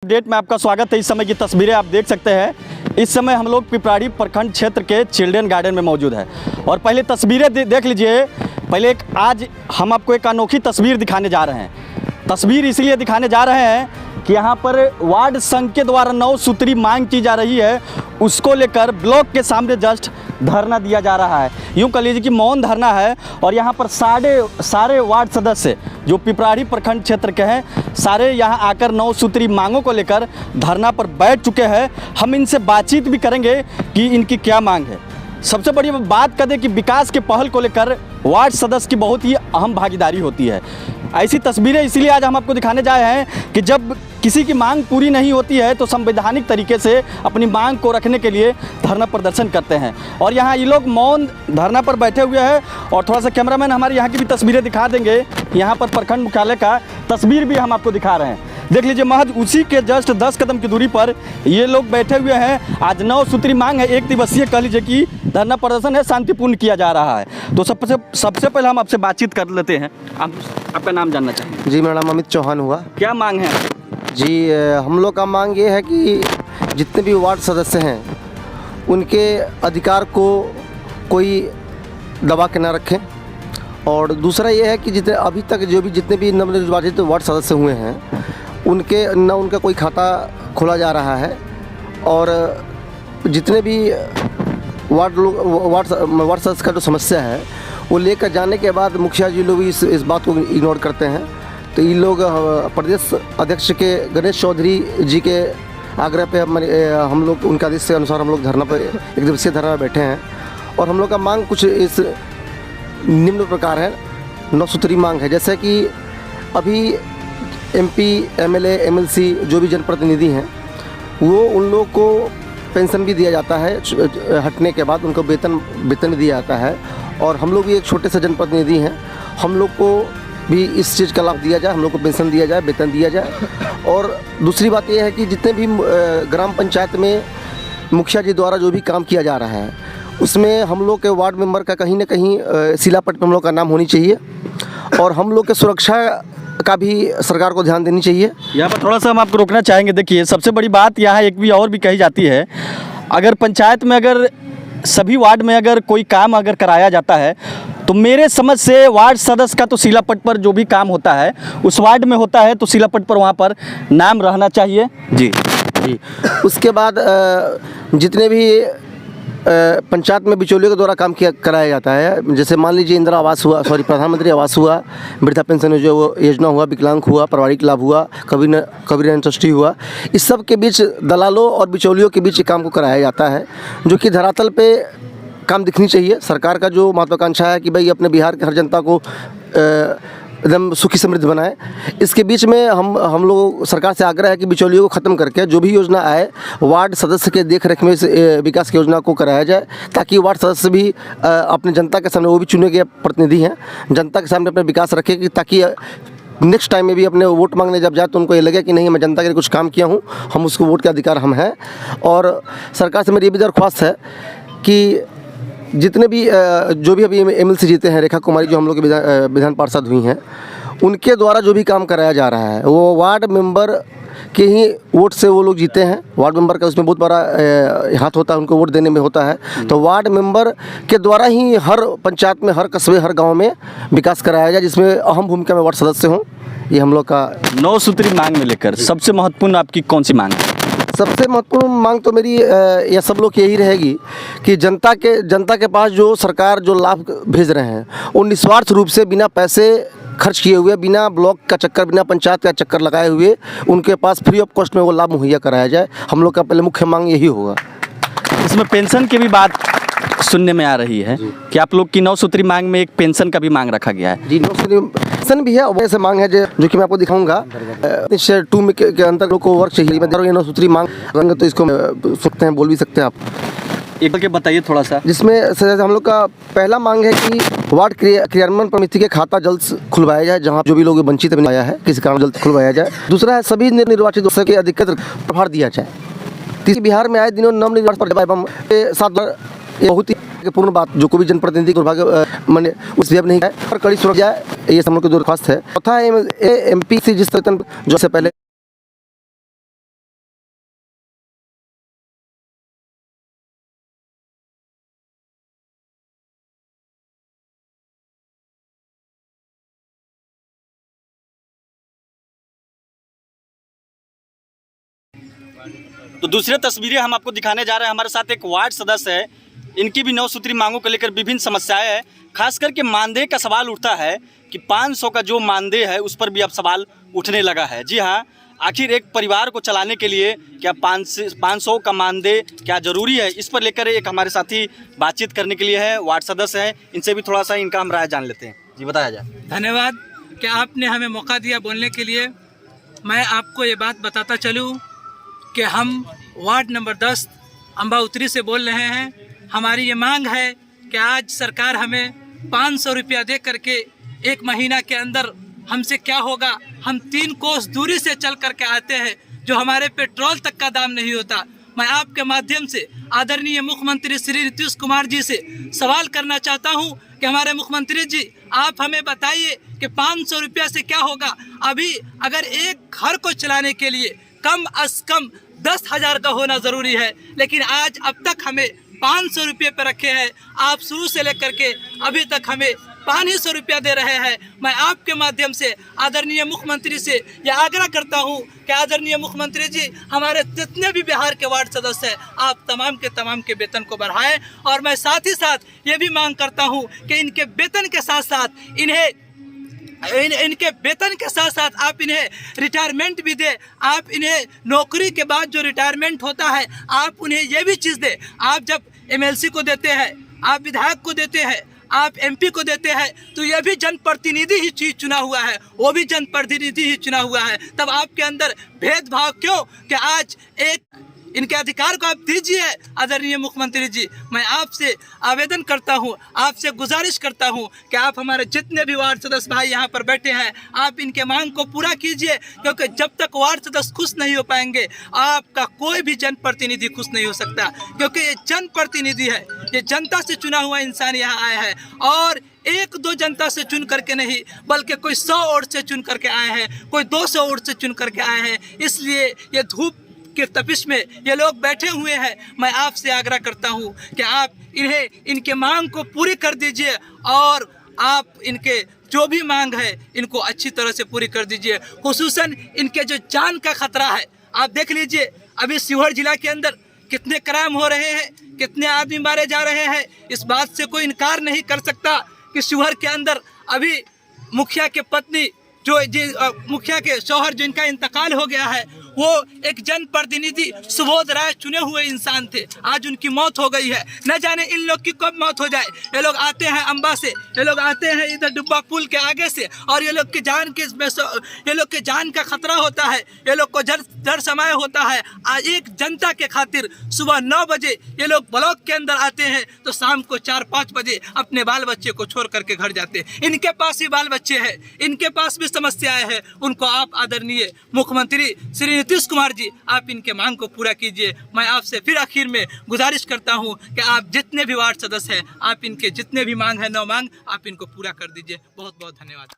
Update में आपका स्वागत है। इस समय की तस्वीरें आप देख सकते हैं। इस समय हम लोग पिपराड़ी प्रखंड क्षेत्र के चिल्ड्रन गार्डन में मौजूद है और पहले तस्वीरें देख लीजिए। पहले आज हम आपको एक अनोखी तस्वीर दिखाने जा रहे हैं। तस्वीर इसलिए दिखाने जा रहे हैं कि यहाँ पर वार्ड संघ के द्वारा 9 सूत्री मांग की जा रही है, उसको लेकर ब्लॉक के सामने जस्ट धरना दिया जा रहा है। यूँ कह लीजिए कि मौन धरना है और यहाँ पर सारे वार्ड सदस्य जो पिपराड़ी प्रखंड क्षेत्र के हैं, सारे यहाँ आकर 9 सूत्री मांगों को लेकर धरना पर बैठ चुके हैं। हम इनसे बातचीत भी करेंगे कि इनकी क्या मांग है। सबसे बड़ी बात कर दें कि विकास के पहल को लेकर वार्ड सदस्य की बहुत ही अहम भागीदारी होती है। ऐसी तस्वीरें इसीलिए आज हम आपको दिखाने जा रहे हैं कि जब किसी की मांग पूरी नहीं होती है तो संवैधानिक तरीके से अपनी मांग को रखने के लिए धरना प्रदर्शन करते हैं। और यहाँ ये लोग मौन धरना पर बैठे हुए हैं और थोड़ा सा कैमरामैन हमारे यहाँ की भी तस्वीरें दिखा देंगे। यहाँ पर प्रखंड मुख्यालय का तस्वीर भी हम आपको दिखा रहे हैं। देख लीजिए, महज उसी के जस्ट 10 कदम की दूरी पर ये लोग बैठे हुए हैं। आज 9 सूत्री मांग है, एक दिवसीय कह लीजिए कि धरना प्रदर्शन है, शांतिपूर्ण किया जा रहा है। तो सबसे पहले हम आपसे बातचीत कर लेते हैं। आपका नाम जानना चाहेंगे? जी, मेरा नाम अमित चौहान हुआ। क्या मांग है जी? हम लोग का मांग ये है कि जितने भी वार्ड सदस्य हैं उनके अधिकार को कोई दबा के ना रखें। और दूसरा ये है कि जितने अभी तक जितने भी नवनिर्वाचित वार्ड सदस्य हुए हैं उनका कोई खाता खोला जा रहा है। और जितने भी वार्ड सदस्य का जो समस्या है वो लेकर जाने के बाद मुखिया जी लोग इस बात को इग्नोर करते हैं। तो ये लोग प्रदेश अध्यक्ष के गणेश चौधरी जी के आग्रह पे हम लोग उनके आदेश के अनुसार हम लोग धरना पर एक दिवसीय धरना पर बैठे हैं। और हम लोग का मांग कुछ इस निम्न प्रकार है। 9 सूत्री मांग है, जैसे कि अभी MP, MLA, MLC जो भी जनप्रतिनिधि हैं वो उन लोग को पेंशन भी दिया जाता है, हटने के बाद उनको वेतन भी दिया जाता है। और हम लोग भी एक छोटे से जनप्रतिनिधि हैं, हम लोग को भी इस चीज़ का लाभ दिया जाए, हम लोग को पेंशन दिया जाए, वेतन दिया जाए। और दूसरी बात यह है कि जितने भी ग्राम पंचायत में मुखिया जी द्वारा जो भी काम किया जा रहा है उसमें हम लोग के वार्ड मेंबर का कहीं ना कहीं शिलापट पर हम लोग का नाम होनी चाहिए। और हम लोग के सुरक्षा का भी सरकार को ध्यान देनी चाहिए। यहाँ पर थोड़ा सा हम आपको रोकना चाहेंगे। देखिए, सबसे बड़ी बात यहाँ एक भी और भी कही जाती है, अगर पंचायत में अगर सभी वार्ड में अगर कोई काम अगर कराया जाता है तो मेरे समझ से वार्ड सदस्य का तो शिलापट पर जो भी काम होता है उस वार्ड में होता है तो शिलापट पर वहाँ पर नाम रहना चाहिए। जी। उसके बाद जितने भी पंचायत में बिचौलियों के द्वारा काम कराया जाता है, जैसे मान लीजिए इंदिरा आवास हुआ, प्रधानमंत्री आवास हुआ, वृद्धा पेंशन योजना हुआ, विकलांग हुआ, पारिवारिक लाभ हुआ, कबीर ट्रस्टी हुआ, इस सब के बीच दलालों और बिचौलियों के बीच काम को कराया जाता है, जो कि धरातल पे काम दिखनी चाहिए। सरकार का जो महत्वाकांक्षा है कि भाई अपने बिहार के हर जनता को एकदम सुखी समृद्ध बनाए। इसके बीच में हम लोग सरकार से आग्रह है कि बिचौलियों को ख़त्म करके जो भी योजना आए वार्ड सदस्य के देख रेख में विकास की योजना को कराया जाए, ताकि वार्ड सदस्य भी अपने जनता के सामने, वो भी चुने गए प्रतिनिधि हैं, जनता के सामने अपना विकास रखे, ताकि नेक्स्ट टाइम में भी अपने वोट मांगने जब जाए तो उनको ये लगे कि नहीं, मैं जनता के लिए कुछ काम किया हूँ, हम उसको वोट के अधिकार हम हैं। और सरकार से मेरी ये भी दरख्वास्त है कि जितने भी जो भी अभी MLC जीते हैं, रेखा कुमारी जो हम लोग के विधान पार्षद हुई हैं, उनके द्वारा जो भी काम कराया जा रहा है वो वार्ड मेंबर के ही वोट से वो लोग जीते हैं। वार्ड मेंबर का उसमें बहुत बड़ा हाथ होता है, उनको वोट देने में होता है। तो वार्ड मेंबर के द्वारा ही हर पंचायत में, हर कस्बे, हर गांव में विकास कराया जाए, जिसमें अहम भूमिका में वार्ड सदस्य हों। ये हम लोग का 9 सूत्री मांग में लेकर सबसे महत्वपूर्ण आपकी कौन सी मांग है? सबसे महत्वपूर्ण मांग तो मेरी या सब लोग की यही रहेगी कि जनता के पास जो सरकार जो लाभ भेज रहे हैं वो निस्वार्थ रूप से बिना पैसे खर्च किए हुए, बिना ब्लॉक का चक्कर, बिना पंचायत का चक्कर लगाए हुए उनके पास फ्री ऑफ कॉस्ट में वो लाभ मुहैया कराया जाए। हम लोग का पहले मुख्य मांग यही होगा। इसमें पेंशन की भी बात सुनने में आ रही है कि आप लोग की 9 सूत्री मांग में एक पेंशन का भी मांग रखा गया है। जी, 9 सूत्री पेंशन भी है और वैसे मांग है जो कि मैं आपको दिखाऊंगा। 2 में के अंदर लोग को वर्क चाहिए। मैं 9 सूत्री मांग रंग तो इसको सकते हैं, बोल भी सकते हैं आप। एक के बताइए थोड़ा सा। जिसमें हम लोग का पहला मांग है कि वार्ड क्रियान्वयन समिति के खाता जल्द खुलवाया जाए, जहां जो भी लोग वंचित आया है किसी कारण जल्द खुलवाया जाए। दूसरा है सभी निर्वाचित सदस्य के अधिकृत प्रभार दिया जाए। तीसरी, बिहार में आए दिनों नवनिर्वाचित एवं साथ बहुत ही पूर्ण बात जो कोई भी जनप्रतिनिधि को मैंने उस भी नहीं है पर कड़ी सुरक्षा जाए, ये सब लोग की दरख्वास्त है। चौथा है MPC जिस तरह जो से पहले तो दूसरे तस्वीरें हम आपको दिखाने जा रहे हैं। हमारे साथ एक वार्ड सदस्य है, इनकी भी 9 सूत्री मांगों को लेकर विभिन्न समस्याएं हैं। खास करके मानदेय का सवाल उठता है कि 500 का जो मानदेय है उस पर भी अब सवाल उठने लगा है। जी हाँ, आखिर एक परिवार को चलाने के लिए क्या 500 का मानदेय क्या ज़रूरी है, इस पर लेकर एक हमारे साथी बातचीत करने के लिए है, वार्ड सदस्य हैं। इनसे भी थोड़ा सा इनका हम राय जान लेते हैं। जी बताया जाए। धन्यवाद कि आपने हमें मौका दिया बोलने के लिए। मैं आपको ये बात बताता चलूँ कि हम वार्ड नंबर 10 अम्बा उत्तरी से बोल रहे हैं। हमारी ये मांग है कि आज सरकार हमें 500 रुपया दे करके एक महीना के अंदर हमसे क्या होगा। हम 3 कोस दूरी से चल करके आते हैं, जो हमारे पेट्रोल तक का दाम नहीं होता। मैं आपके माध्यम से आदरणीय मुख्यमंत्री श्री नीतीश कुमार जी से सवाल करना चाहता हूं कि हमारे मुख्यमंत्री जी, आप हमें बताइए कि 500 रुपया से क्या होगा। अभी अगर एक घर को चलाने के लिए कम अज कम 10,000 का होना ज़रूरी है, लेकिन आज अब तक हमें 500 रुपये पर रखे हैं। आप शुरू से लेकर के अभी तक हमें 500 रुपया दे रहे हैं। मैं आपके माध्यम से आदरणीय मुख्यमंत्री से यह आग्रह करता हूं कि आदरणीय मुख्यमंत्री जी, हमारे जितने भी बिहार के वार्ड सदस्य हैं, आप तमाम के वेतन को बढ़ाएं। और मैं साथ ही साथ ये भी मांग करता हूं कि इनके वेतन के साथ साथ इनके वेतन के साथ साथ आप इन्हें रिटायरमेंट भी दें। आप इन्हें नौकरी के बाद जो रिटायरमेंट होता है, आप उन्हें ये भी चीज़ दें। आप जब MLC को देते हैं, आप विधायक को देते हैं, आप MP को देते हैं, तो यह भी जनप्रतिनिधि ही चीज चुना हुआ है, वो भी जनप्रतिनिधि ही चुना हुआ है। तब आपके अंदर भेदभाव क्यों कि आज एक इनके अधिकार को आप दीजिए। आदरणीय मुख्यमंत्री जी, मैं आपसे आवेदन करता हूं, आपसे गुजारिश करता हूं कि आप हमारे जितने भी वार्ड सदस्य भाई यहाँ पर बैठे हैं, आप इनके मांग को पूरा कीजिए। क्योंकि जब तक वार्ड सदस्य खुश नहीं हो पाएंगे, आपका कोई भी जनप्रतिनिधि खुश नहीं हो सकता। क्योंकि ये जनप्रतिनिधि है, ये जनता से चुना हुआ इंसान यहाँ आया है, और 1-2 जनता से चुन करके नहीं, बल्कि कोई 100 वोट से चुन करके आए हैं, कोई 200 वोट से चुन करके आए हैं। इसलिए ये धूप के तपिश में ये लोग बैठे हुए हैं। मैं आपसे आग्रह करता हूं कि आप इनके मांग को पूरी कर दीजिए, और आप इनके जो भी मांग है इनको अच्छी तरह से पूरी कर दीजिए। खुसूसन इनके जो जान का खतरा है, आप देख लीजिए अभी शिवहर जिला के अंदर कितने क्राइम हो रहे हैं, कितने आदमी मारे जा रहे हैं। इस बात से कोई इनकार नहीं कर सकता कि शिवहर के अंदर अभी मुखिया के पत्नी मुखिया के शौहर जिनका इंतकाल हो गया है, वो एक जनप्रतिनिधि सुबोध राय चुने हुए इंसान थे, आज उनकी मौत हो गई है। न जाने इन लोग की कब मौत हो जाए। ये लोग आते हैं अम्बा से, ये लोग आते हैं इधर डुब्बा पुल के आगे से, और ये लोग के जान का खतरा होता है, ये लोग को डर समय होता है। आज एक जनता के खातिर सुबह 9 बजे ये लोग ब्लॉक के अंदर आते हैं, तो शाम को 4-5 बजे अपने बाल बच्चे को छोड़ करके घर जाते हैं। इनके पास ही बाल बच्चे हैं, इनके पास भी समस्याएं हैं। उनको आप आदरणीय मुख्यमंत्री श्री नीतीश कुमार जी, आप इनके मांग को पूरा कीजिए। मैं आपसे फिर आखिर में गुजारिश करता हूं कि आप जितने भी वार्ड सदस्य हैं, आप इनके जितने भी मांग है 9 मांग, आप इनको पूरा कर दीजिए। बहुत बहुत धन्यवाद।